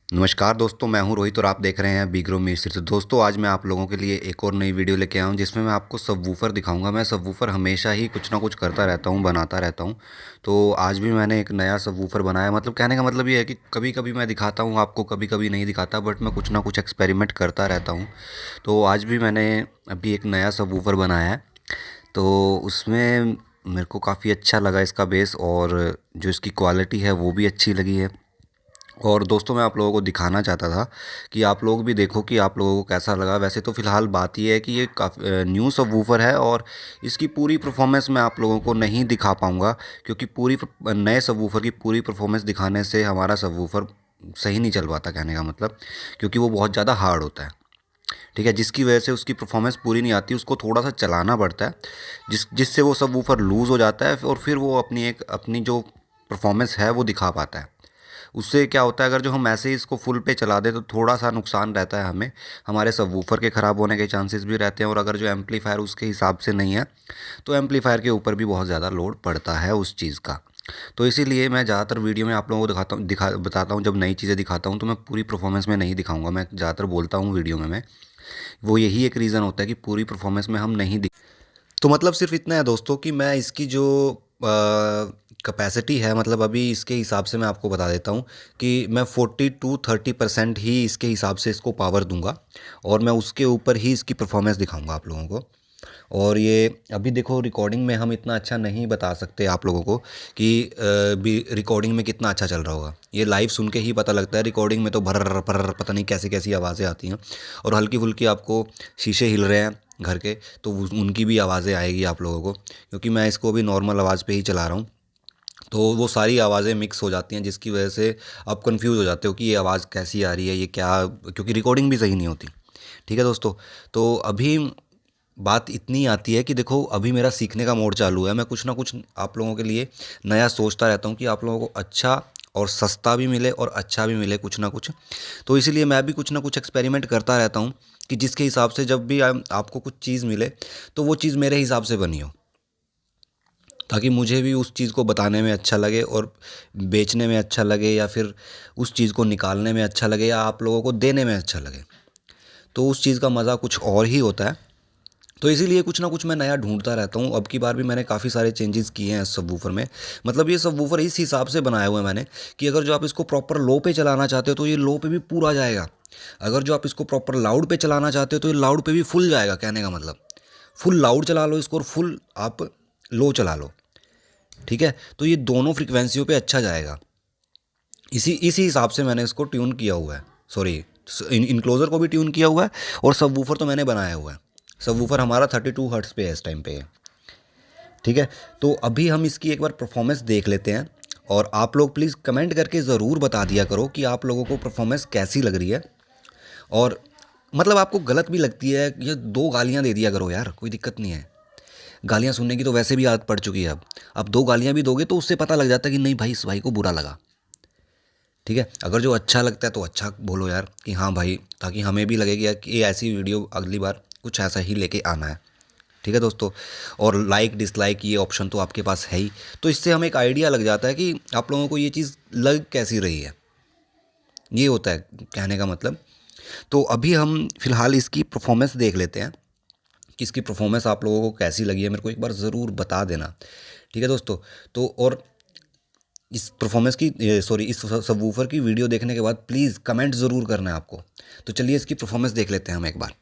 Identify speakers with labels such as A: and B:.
A: नमस्कार दोस्तों, मैं हूं रोहित और आप देख रहे हैं बिग्रो मिस्त्री। तो दोस्तों, आज मैं आप लोगों के लिए एक और नई वीडियो लेके आया हूं जिसमें मैं आपको सबवूफ़र दिखाऊंगा। मैं सबवूफ़र हमेशा ही कुछ ना कुछ करता रहता हूं, बनाता रहता हूं। तो आज भी मैंने एक नया सबवूफ़र बनाया। मतलब कहने का मतलब ये है कि कभी कभी मैं दिखाता हूं आपको, कभी कभी नहीं दिखाता, बट मैं कुछ ना कुछ एक्सपेरिमेंट करता रहता हूँ। तो आज भी मैंने अभी एक नया सबवूफ़र बनाया है। तो उसमें मेरे को काफ़ी अच्छा लगा इसका बेस, और जो इसकी क्वालिटी है वो भी अच्छी लगी है। और दोस्तों, मैं आप लोगों को दिखाना चाहता था कि आप लोग भी देखो कि आप लोगों को कैसा लगा। वैसे तो फ़िलहाल बात ये है कि ये काफ़ी न्यू सबवूफ़र है, और इसकी पूरी परफॉर्मेंस मैं आप लोगों को नहीं दिखा पाऊँगा, क्योंकि नए सबवूफ़र की पूरी परफॉर्मेंस दिखाने से हमारा सबवूफ़र सही नहीं चल पाता, कहने का मतलब, क्योंकि वो बहुत ज़्यादा हार्ड होता है। ठीक है, जिसकी वजह से उसकी परफॉर्मेंस पूरी नहीं आती, उसको थोड़ा सा चलाना पड़ता है, जिससे वो सबवूफ़र लूज़ हो जाता है, और फिर वो अपनी जो परफॉर्मेंस है वो दिखा पाता है। उससे क्या होता है, अगर जो हम ऐसे ही इसको फुल पे चला दें तो थोड़ा सा नुकसान रहता है हमें, हमारे सबवूफ़र के ख़राब होने के चांसेस भी रहते हैं। और अगर जो एम्पलीफायर उसके हिसाब से नहीं है, तो एम्पलीफायर के ऊपर भी बहुत ज़्यादा लोड पड़ता है उस चीज़ का। तो इसीलिए मैं ज़्यादातर वीडियो में आप लोगों को बताता हूँ, जब नई चीज़ें दिखाता हूँ तो मैं पूरी परफॉर्मेंस में नहीं दिखाऊंगा। मैं ज़्यादातर बोलता हूँ वीडियो में वो यही एक रीज़न होता है कि पूरी परफॉर्मेंस में हम नहीं दिख। तो मतलब सिर्फ इतना है दोस्तों कि मैं इसकी जो कैपेसिटी है, मतलब अभी इसके हिसाब से मैं आपको बता देता हूँ कि मैं 40 to 30% ही इसके हिसाब से इसको पावर दूंगा, और मैं उसके ऊपर ही इसकी परफॉर्मेंस दिखाऊंगा आप लोगों को। और ये अभी देखो, रिकॉर्डिंग में हम इतना अच्छा नहीं बता सकते आप लोगों को कि भी रिकॉर्डिंग में कितना अच्छा चल रहा होगा। ये लाइव सुन के ही पता लगता है। रिकॉर्डिंग में तो भर भर पता नहीं कैसी कैसी आवाज़ें आती हैं, और हल्की फुल्की आपको शीशे हिल रहे हैं घर के, तो उनकी भी आवाज़ें आएगी आप लोगों को, क्योंकि मैं इसको अभी नॉर्मल आवाज़ पे ही चला रहा हूँ। तो वो सारी आवाज़ें मिक्स हो जाती हैं, जिसकी वजह से आप कंफ्यूज हो जाते हो कि ये आवाज़ कैसी आ रही है, ये क्या, क्योंकि रिकॉर्डिंग भी सही नहीं होती। ठीक है दोस्तों, तो अभी बात इतनी आती है कि देखो, अभी मेरा सीखने का मोड चालू है। मैं कुछ ना कुछ आप लोगों के लिए नया सोचता रहता हूँ कि आप लोगों को अच्छा और सस्ता भी मिले और अच्छा भी मिले, कुछ ना कुछ। तो इसीलिए मैं भी कुछ ना कुछ एक्सपेरिमेंट करता रहता हूँ कि जिसके हिसाब से जब भी आपको कुछ चीज़ मिले, तो वो चीज़ मेरे हिसाब से बनी हो, ताकि मुझे भी उस चीज़ को बताने में अच्छा लगे, और बेचने में अच्छा लगे, या फिर उस चीज़ को निकालने में अच्छा लगे, या आप लोगों को देने में अच्छा लगे। तो उस चीज़ का मज़ा कुछ और ही होता है। तो इसीलिए कुछ ना कुछ मैं नया ढूंढता रहता हूँ। अब की बार भी मैंने काफ़ी सारे चेंजेस किए हैं इस सबवूफर में। मतलब ये सबवूफर इस हिसाब से बनाया हुआ है मैंने कि अगर जो आप इसको प्रॉपर लो पे चलाना चाहते हो तो ये लो पे भी पूरा जाएगा। अगर जो आप इसको प्रॉपर लाउड पे चलाना चाहते हो तो ये लाउड पे भी फुल जाएगा। कहने का मतलब, फुल लाउड चला लो इसको और फुल आप लो चला लो। ठीक है, तो ये दोनों फ्रिक्वेंसियों पे अच्छा जाएगा। इसी हिसाब से मैंने इसको ट्यून किया हुआ है। सॉरी, इनक्लोज़र को भी ट्यून किया हुआ है, और सबवूफर तो मैंने बनाया हुआ है। सबवूफर हमारा 32 हर्ट्ज़ पे है इस टाइम पे। ठीक है, तो अभी हम इसकी एक बार परफॉर्मेंस देख लेते हैं, और आप लोग प्लीज़ कमेंट करके ज़रूर बता दिया करो कि आप लोगों को परफॉर्मेंस कैसी लग रही है। और मतलब आपको गलत भी लगती है, ये 2 गालियाँ दे दिया करो यार, कोई दिक्कत नहीं है। गालियाँ सुनने की तो वैसे भी आदत पड़ चुकी है। अब 2 गालियाँ भी दोगे तो उससे पता लग जाता है कि नहीं भाई, इस भाई को बुरा लगा। ठीक है, अगर जो अच्छा लगता है तो अच्छा बोलो यार कि हाँ भाई, ताकि हमें भी लगेगा कि ये ऐसी वीडियो अगली बार कुछ ऐसा ही लेके आना है। ठीक है दोस्तों, और लाइक डिसलाइक ये ऑप्शन तो आपके पास है ही, तो इससे हमें एक आइडिया लग जाता है कि आप लोगों को ये चीज़ लग कैसी रही है। ये होता है कहने का मतलब। तो अभी हम फ़िलहाल इसकी परफॉर्मेंस देख लेते हैं कि इसकी परफॉर्मेंस आप लोगों को कैसी लगी है। मेरे को एक बार ज़रूर बता देना। ठीक है दोस्तों, तो और इस परफॉर्मेंस की सॉरी इस सबवूफर की वीडियो देखने के बाद प्लीज़ कमेंट ज़रूर करना है आपको। तो चलिए इसकी परफॉर्मेंस देख लेते हैं हम एक बार।